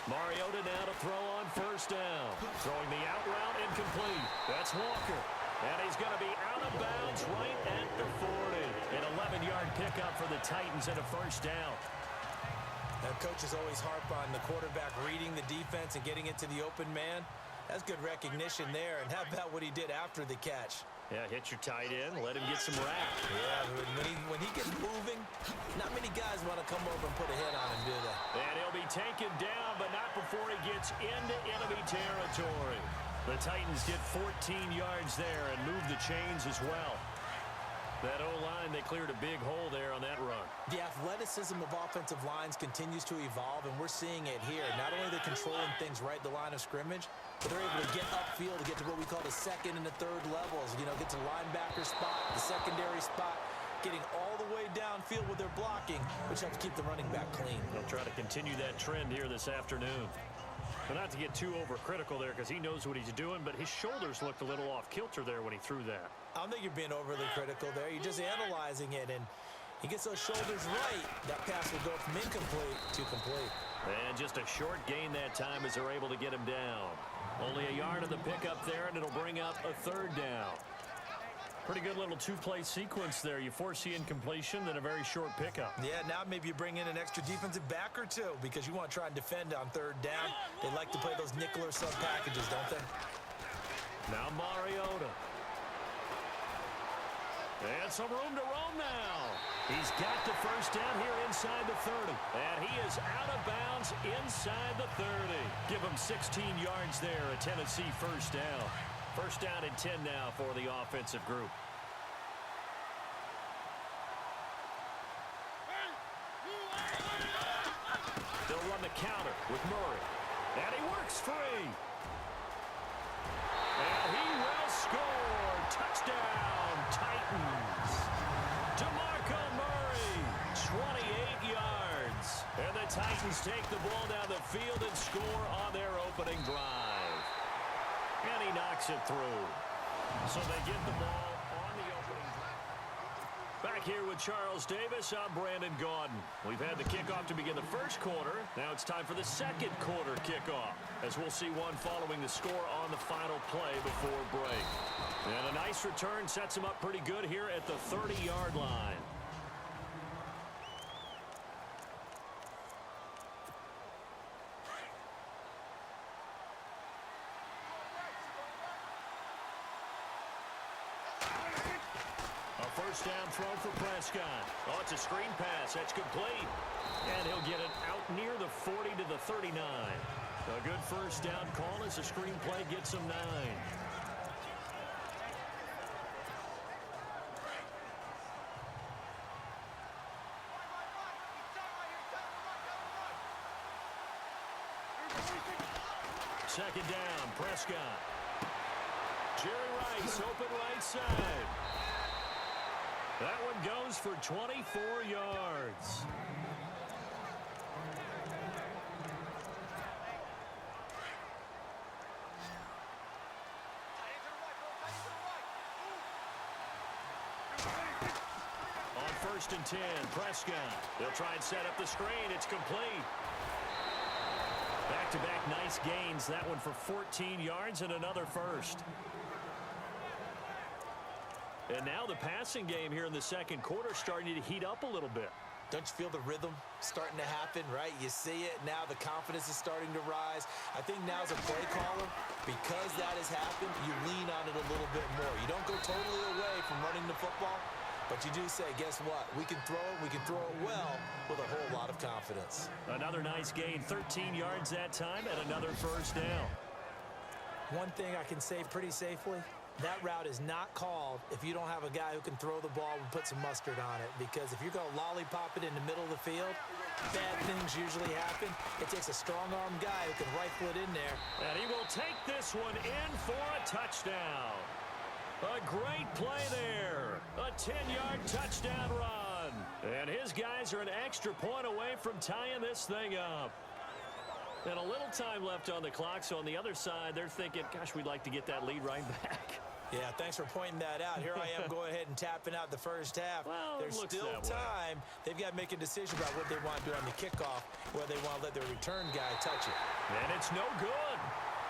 Mariota now to throw on first down. Throwing the out route incomplete. That's Walker. And he's going to be out of bounds right at the 40. An 11-yard pickup for the Titans and a first down. Now, coaches always harp on the quarterback reading the defense and getting it to the open man. That's good recognition there. And how about what he did after the catch? Yeah, hit your tight end, let him get some rap. Yeah, when he gets moving, not many guys want to come over and put a hit on him, do they? And he'll be taken down, but not before he gets into enemy territory. The Titans get 14 yards there and move the chains as well. That O-line, they cleared a big hole there on that run. The athleticism of offensive lines continues to evolve, and we're seeing it here. Not only are they controlling things right at the line of scrimmage, but they're able to get upfield to get to what we call the second and the third levels. You know, get to the linebacker spot, the secondary spot, getting all the way downfield with their blocking, which helps keep the running back clean. They'll try to continue that trend here this afternoon. But not to get too overcritical there because he knows what he's doing, but his shoulders looked a little off kilter there when he threw that. I don't think you're being overly critical there. You're just analyzing it, and he gets those shoulders right. That pass will go from incomplete to complete. And just a short gain that time as they're able to get him down. Only a yard of the pickup there, and it'll bring up a third down. Pretty good little two-play sequence there. You force the incompletion, then a very short pickup. Yeah, now maybe you bring in an extra defensive back or two because you want to try and defend on third down. They like to play those nickel or sub packages, don't they? Now Mariota. And some room to roam now. He's got the first down here inside the 30. And he is out of bounds inside the 30. Give him 16 yards there, a Tennessee first down. First down and 10 now for the offensive group. They'll run the counter with Murray. And he works free. And he will score. Touchdown, Titans. DeMarco Murray, 28 yards. And the Titans take the ball down the field and score on their opening drive. And he knocks it through. So they get the ball on the opening drive. Back here with Charles Davis, I'm Brandon Gaudin. We've had the kickoff to begin the first quarter. Now it's time for the second quarter kickoff, as we'll see one following the score on the final play before break. And a nice return sets him up pretty good here at the 30-yard line. First down throw for Prescott. Oh, it's a screen pass. That's complete. And he'll get it out near the 40 to the 39. A good first down call as the screen play gets him 9. Second down, Prescott. Jerry Rice, open right side. That one goes for 24 yards. On first and 10, Prescott. They'll try and set up the screen. It's complete. Back-to-back nice gains. That one for 14 yards and another first. And now the passing game here in the second quarter starting to heat up a little bit. Don't you feel the rhythm starting to happen, right? You see it. Now the confidence is starting to rise. I think now as a play caller, because that has happened, you lean on it a little bit more. You don't go totally away from running the football, but you do say, guess what? We can throw it. We can throw it well with a whole lot of confidence. Another nice gain, 13 yards that time, and another first down. One thing I can say pretty safely, that route is not called if you don't have a guy who can throw the ball and put some mustard on it. Because if you're going to lollipop it in the middle of the field, bad things usually happen. It takes a strong-arm guy who can rifle it in there. And he will take this one in for a touchdown. A great play there. A 10-yard touchdown run. And his guys are an extra point away from tying this thing up. And a little time left on the clock, so on the other side, they're thinking, gosh, we'd like to get that lead right back. Yeah, thanks for pointing that out. Here I am going ahead and tapping out the first half. Well, There's still time. They've got to make a decision about what they want to do on the kickoff, whether they want to let their return guy touch it. And it's no good.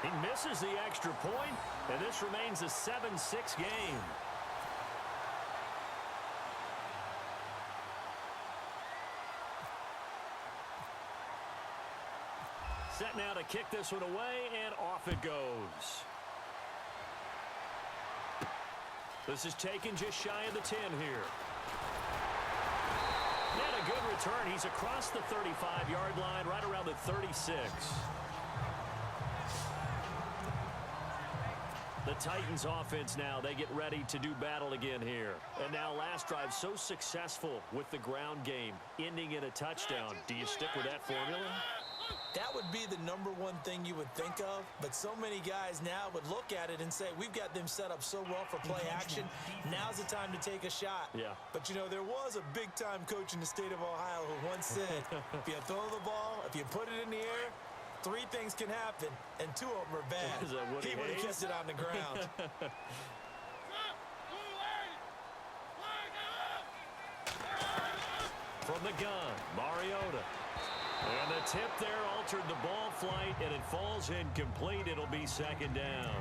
He misses the extra point, and this remains a 7-6 game. Set now to kick this one away, and off it goes. This is taken just shy of the 10 here. And a good return. He's across the 35-yard line, right around the 36. The Titans offense now, they get ready to do battle again here. And now last drive so successful with the ground game, ending in a touchdown. Do you stick with that formula? That would be the number one thing you would think of, but so many guys now would look at it and say, we've got them set up so well for play action. Now's the time to take a shot. Yeah. But, you know, there was a big-time coach in the state of Ohio who once said, if you throw the ball, if you put it in the air, 3 things can happen, and 2 of them are bad. He would have kissed it on the ground. From the gun, Mariota. And the tip there altered the ball flight, and it falls incomplete. It'll be second down.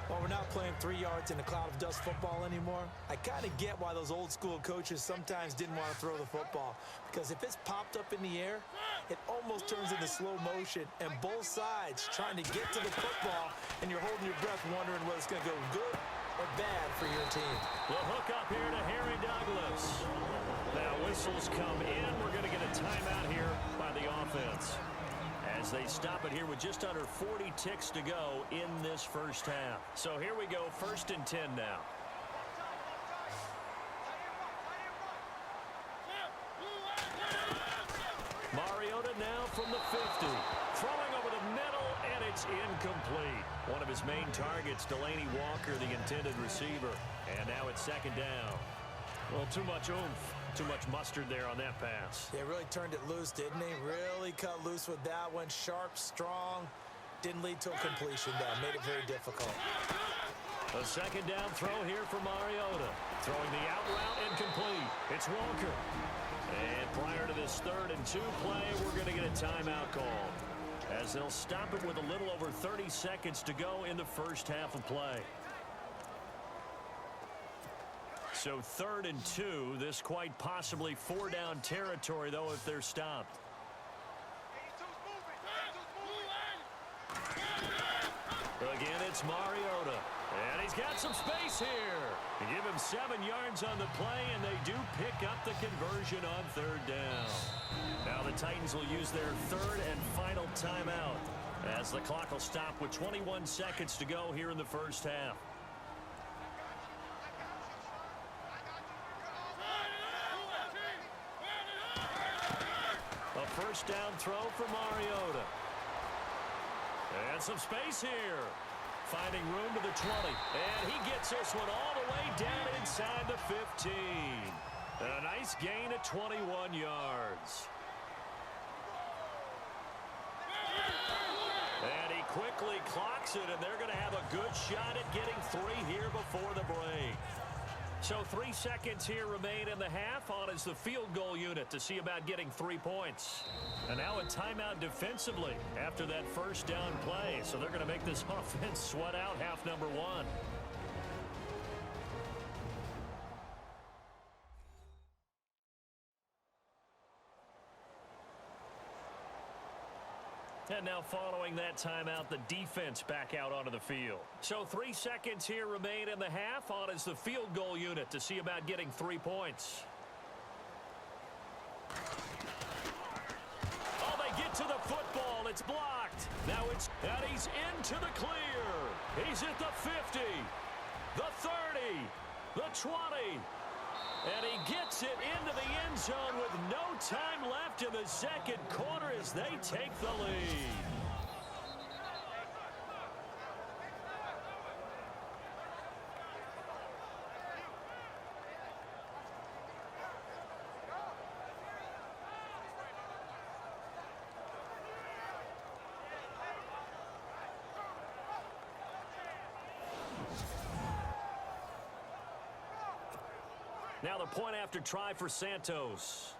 Well, we're not playing 3 yards in a cloud of dust football anymore. I kind of get why those old school coaches sometimes didn't want to throw the football, because if it's popped up in the air, it almost turns into slow motion, and both sides trying to get to the football, and you're holding your breath wondering whether it's going to go good or bad for your team. The hook up here to Harry Douglas. Now whistles come in. We're going to get a timeout here by the offense, as they stop it here with just under 40 ticks to go in this first half. So here we go, 1st and 10 now. Mariota now from the 50. Throwing over the middle, and it's incomplete. One of his main targets, Delaney Walker, the intended receiver. And now it's second down. Well, too much oomph. Too much mustard there on that pass. They really turned it loose, didn't they? Really cut loose with that one. Sharp, strong. Didn't lead to a completion, though. Made it very difficult. A second down throw here for Mariota. Throwing the out route incomplete. It's Walker. And prior to this 3rd and 2 play, we're going to get a timeout call, as they'll stop it with a little over 30 seconds to go in the first half of play. So 3rd and 2, this quite possibly 4-down territory, though, if they're stopped. Again, it's Mariota. And he's got some space here. They give him 7 yards on the play, and they do pick up the conversion on 3rd down. Now the Titans will use their 3rd and final timeout, as the clock will stop with 21 seconds to go here in the first half. A first down throw for Mariota. And some space here. Finding room to the 20. And he gets this one all the way down inside the 15. And a nice gain of 21 yards. And he quickly clocks it, and they're going to have a good shot at getting 3 here before the break. So 3 seconds here remain in the half. On is the field goal unit to see about getting 3 points. And now a timeout defensively after that first down play. So they're going to make this offense sweat out half number 1. And now following that timeout, the defense back out onto the field. So 3 seconds here remain in the half. On is the field goal unit to see about getting 3 points. Oh, they get to the football. It's blocked. Now and he's into the clear. He's at the 50, the 30, the 20. And he gets it into the end zone with no time left in the second quarter as they take the lead. Now the point after try for Santos.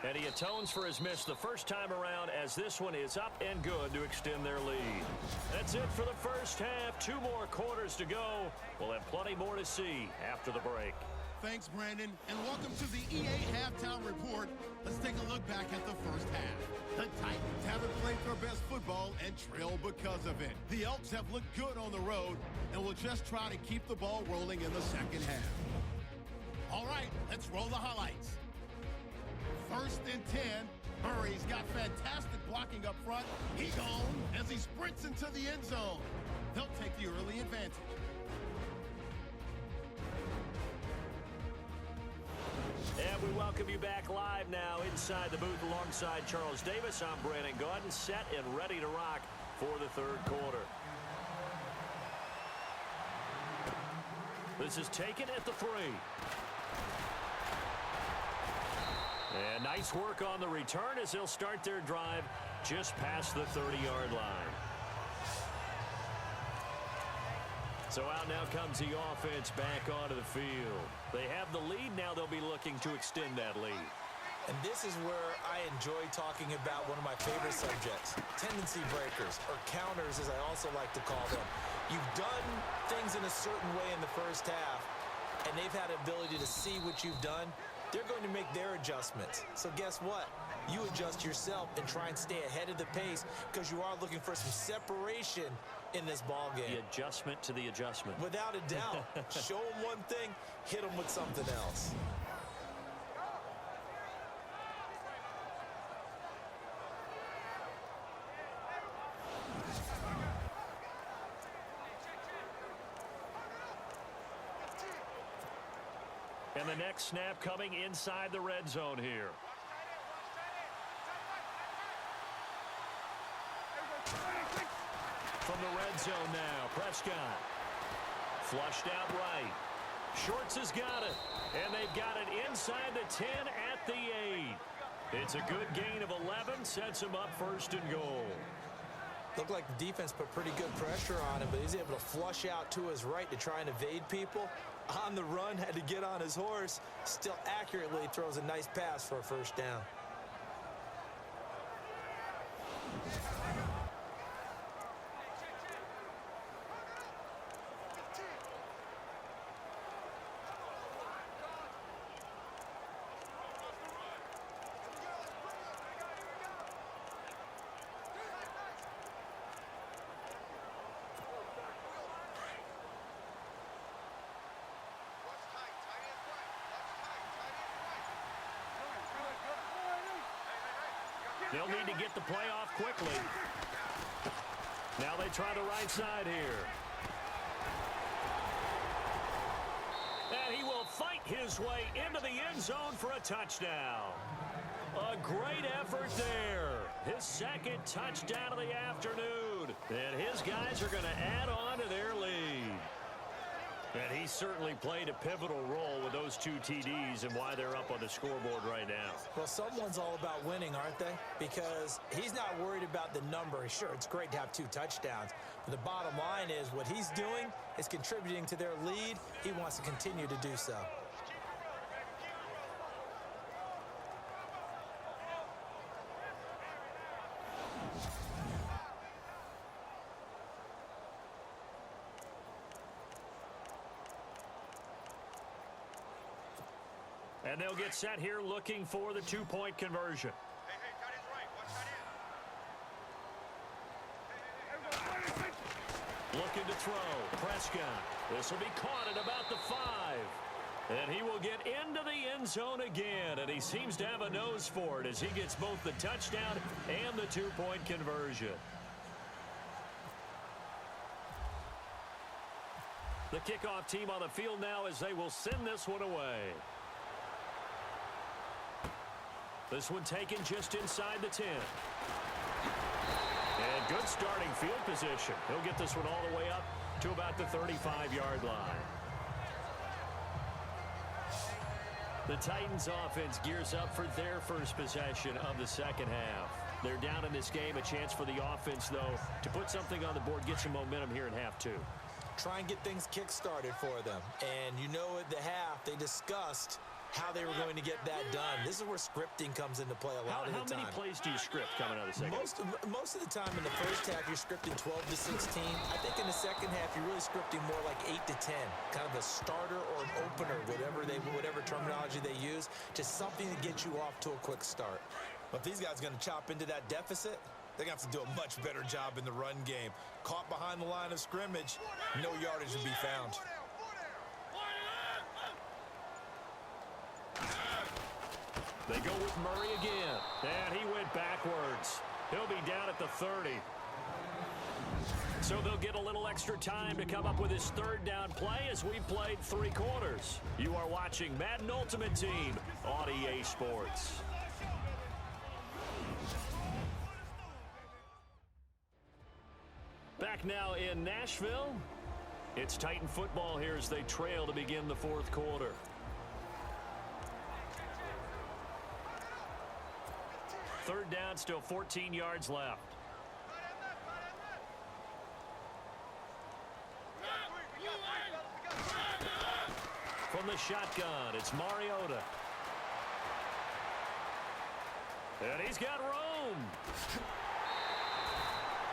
And he atones for his miss the first time around, as this one is up and good to extend their lead. That's it for the first half. 2 more quarters to go. We'll have plenty more to see after the break. Thanks, Brandon, and welcome to the EA Halftime Report. Let's take a look back at the first half. The Titans haven't played their best football and trail because of it. The Elks have looked good on the road and will just try to keep the ball rolling in the second half. All right, let's roll the highlights. 1st and 10. Murray's got fantastic blocking up front. He gone as he sprints into the end zone. They'll take the early advantage. And we welcome you back live now inside the booth alongside Charles Davis. I'm Brandon Gaudin, set and ready to rock for the 3rd quarter. This is taken at the 3. And nice work on the return as they'll start their drive just past the 30-yard line. So out now comes the offense back onto the field. They have the lead. Now they'll be looking to extend that lead. And this is where I enjoy talking about one of my favorite subjects, tendency breakers, or counters as I also like to call them. You've done things in a certain way in the first half, and they've had the ability to see what you've done. They're going to make their adjustments. So guess what? You adjust yourself and try and stay ahead of the pace because you are looking for some separation in this ball game. The adjustment to the adjustment. Without a doubt. Show them one thing, hit them with something else. And the next snap coming inside the red zone here. From the red zone now, Prescott. Flushed out right. Shorts has got it. And they've got it inside the 10 at the 8. It's a good gain of 11. Sets him up 1st and goal. Looked like the defense put pretty good pressure on him, but he's able to flush out to his right to try and evade people. On the run, had to get on his horse. Still accurately throws a nice pass for a 1st down. They'll need to get the play off quickly. Now they try the right side here. And he will fight his way into the end zone for a touchdown. A great effort there. His 2nd touchdown of the afternoon. And his guys are going to add on to their lead. And he certainly played a pivotal role with those 2 TDs and why they're up on the scoreboard right now. Well, someone's all about winning, aren't they? Because he's not worried about the number. Sure, it's great to have 2 touchdowns. But the bottom line is what he's doing is contributing to their lead. He wants to continue to do so. And they'll get set here looking for the 2-point conversion. Looking to throw. Prescott. This will be caught at about the 5. And he will get into the end zone again. And he seems to have a nose for it as he gets both the touchdown and the 2-point conversion. The kickoff team on the field now as they will send this one away. This one taken just inside the 10. And good starting field position. He'll get this one all the way up to about the 35-yard line. The Titans offense gears up for their first possession of the second half. They're down in this game. A chance for the offense, though, to put something on the board, get some momentum here in half two. Try and get things kick-started for them. And you know at the half, they discussed how they were going to get that done. This is where scripting comes into play a lot of the time. How many plays do you script coming out of the second? Most of the time in the first half, you're scripting 12 to 16. I think in the second half, you're really scripting more like 8 to 10, kind of a starter or an opener, whatever terminology they use, just something to get you off to a quick start. But if these guys are going to chop into that deficit, they're going to have to do a much better job in the run game. Caught behind the line of scrimmage, no yardage to be found. They go with Murray again. And he went backwards. He'll be down at the 30. So they'll get a little extra time to come up with his third down play as we played 3 quarters. You are watching Madden Ultimate Team on EA Sports. Back now in Nashville. It's Titan football here as they trail to begin the 4th quarter. Third down, still 14 yards left. From the shotgun, it's Mariota. And he's got room.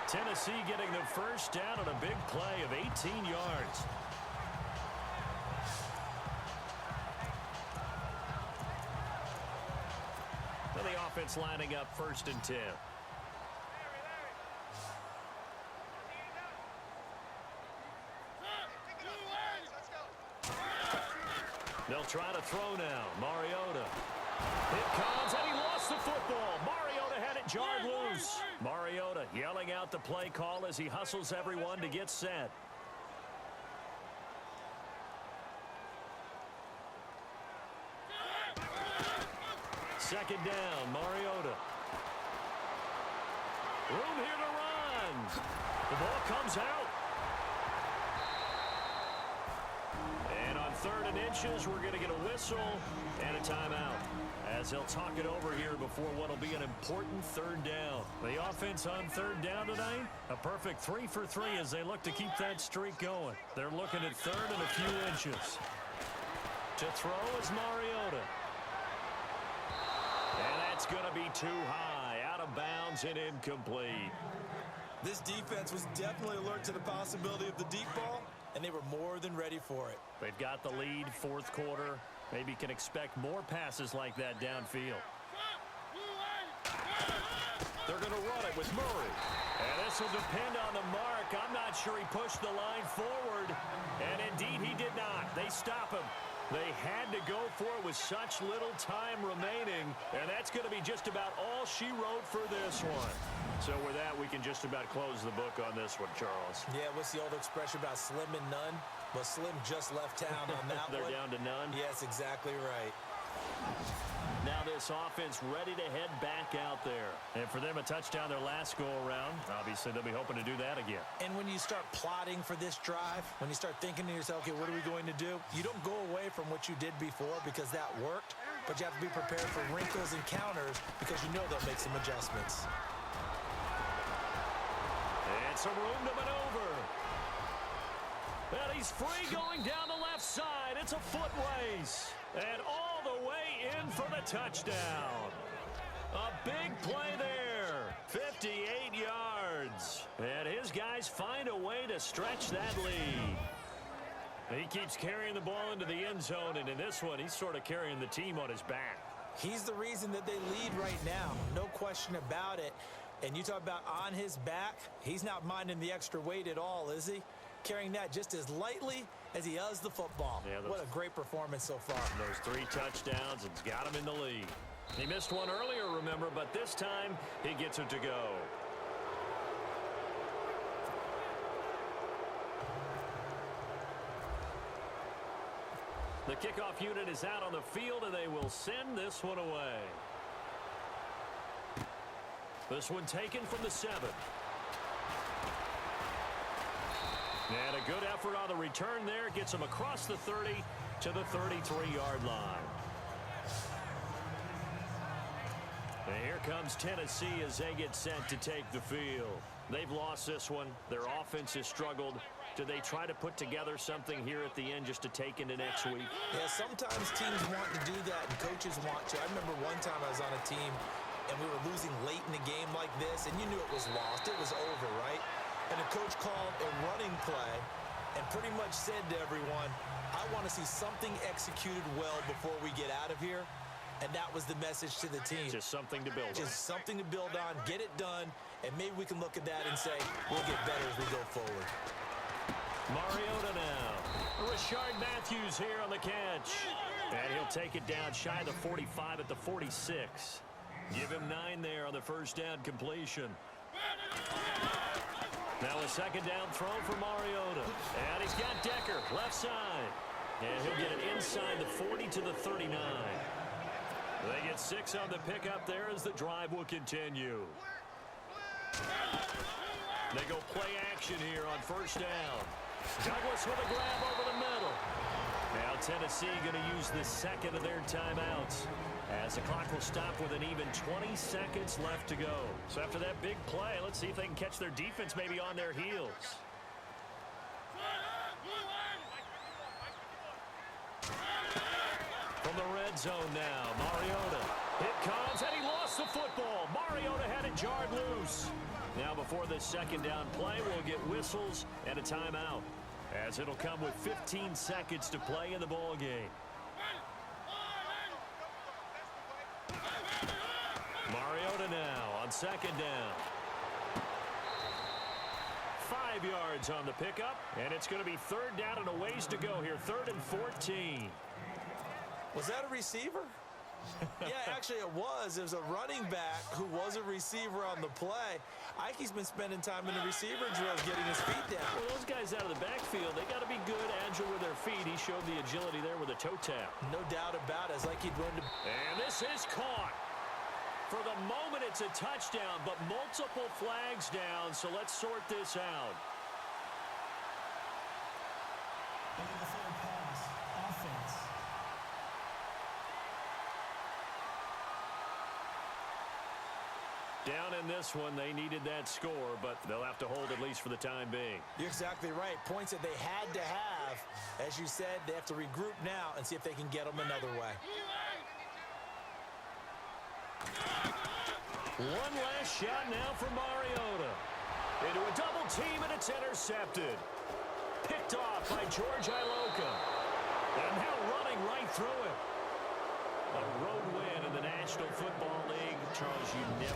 Tennessee getting the first down on a big play of 18 yards. The offense lining up 1st and 10. They'll try to throw now. Mariota. It comes, and he lost the football. Mariota had it jarred loose. Mariota yelling out the play call as he hustles everyone to get set. Second down, Mariota. Room here to run. The ball comes out. And on 3rd and inches, we're going to get a whistle and a timeout, as they'll talk it over here before what will be an important 3rd down. The offense on 3rd down tonight, a perfect 3 for 3 as they look to keep that streak going. They're looking at 3rd and a few inches. To throw is Mariota. And that's going to be too high, out of bounds and incomplete. This defense was definitely alert to the possibility of the deep ball, and they were more than ready for it. They've got the lead, 4th quarter. Maybe can expect more passes like that downfield. They're going to run it with Murray. And this will depend on the mark. I'm not sure he pushed the line forward. And indeed, he did not. They stop him. They had to go for it with such little time remaining, and that's going to be just about all she wrote for this one. So with that, we can just about close the book on this one, Charles. Yeah, what's the old expression about slim and none? Well, Slim just left town on that They're one. down to none? Yes, exactly right. Now this offense ready to head back out there. And for them, a touchdown their last go-around. Obviously, they'll be hoping to do that again. And when you start plotting for this drive, when you start thinking to yourself, okay, what are we going to do? You don't go away from what you did before because that worked, but you have to be prepared for wrinkles and counters because you know they'll make some adjustments. And some room to maneuver. And he's free going down the left side. It's a foot race. And all the way in for the touchdown. A big play there. 58 yards. And his guys find a way to stretch that lead. He keeps carrying the ball into the end zone, and in this one, he's sort of carrying the team on his back. He's the reason that they lead right now. No question about it. And you talk about on his back, he's not minding the extra weight at all, is he? Carrying that just as lightly as he does the football. Yeah, what a great performance so far. Those 3 touchdowns, it's got him in the lead. He missed one earlier, remember, but this time he gets it to go. The kickoff unit is out on the field, and they will send this one away. This one taken from the 7. And a good effort on the return there. Gets him across the 30 to the 33-yard line. And here comes Tennessee as they get set to take the field. They've lost this one. Their offense has struggled. Do they try to put together something here at the end just to take into next week? Yeah, sometimes teams want to do that and coaches want to. I remember one time I was on a team and we were losing late in the game like this, and you knew it was lost. It was over, right? And the coach called a running play and pretty much said to everyone, I want to see something executed well before we get out of here. And that was the message to the team. Just something to build on. Just something to build on, get it done, and maybe we can look at that and say, we'll get better as we go forward. Mariota now. Rashard Matthews here on the catch. And he'll take it down shy of the 45 at the 46. Give him 9 there on the first down completion. Now a second down throw for Mariota. And he's got Decker left side. And he'll get it inside the 40 to the 39. They get 6 on the pickup there as the drive will continue. They go play action here on first down. Douglas with a grab over the middle. Now Tennessee going to use the second of their timeouts as the clock will stop with an even 20 seconds left to go. So after that big play, let's see if they can catch their defense maybe on their heels. From the red zone now, Mariota. It comes, and he lost the football. Mariota had it jarred loose. Now before this second down play, we'll get whistles and a timeout, as it'll come with 15 seconds to play in the ball game. Mariota now on second down. 5 yards on the pickup, and it's going to be third down and a ways to go here. 3rd and 14. Was that a receiver? Yeah, actually it was. It was a running back who was a receiver on the play. Ike's been spending time in the receiver drills getting his feet down. Well, those guys out of the backfield, they got to be good, agile with their feet. He showed the agility there with a toe tap. No doubt about it. It's like he'd run to... And this is caught. For the moment, it's a touchdown, but multiple flags down, so let's sort this out. Down in this one, they needed that score, but they'll have to hold at least for the time being. You're exactly right. Points that they had to have. As you said, they have to regroup now and see if they can get them another way. One last shot now for Mariota. Into a double team, and it's intercepted. Picked off by George Iloka. And now running right through it. A road win in the National Football League. Charles, you never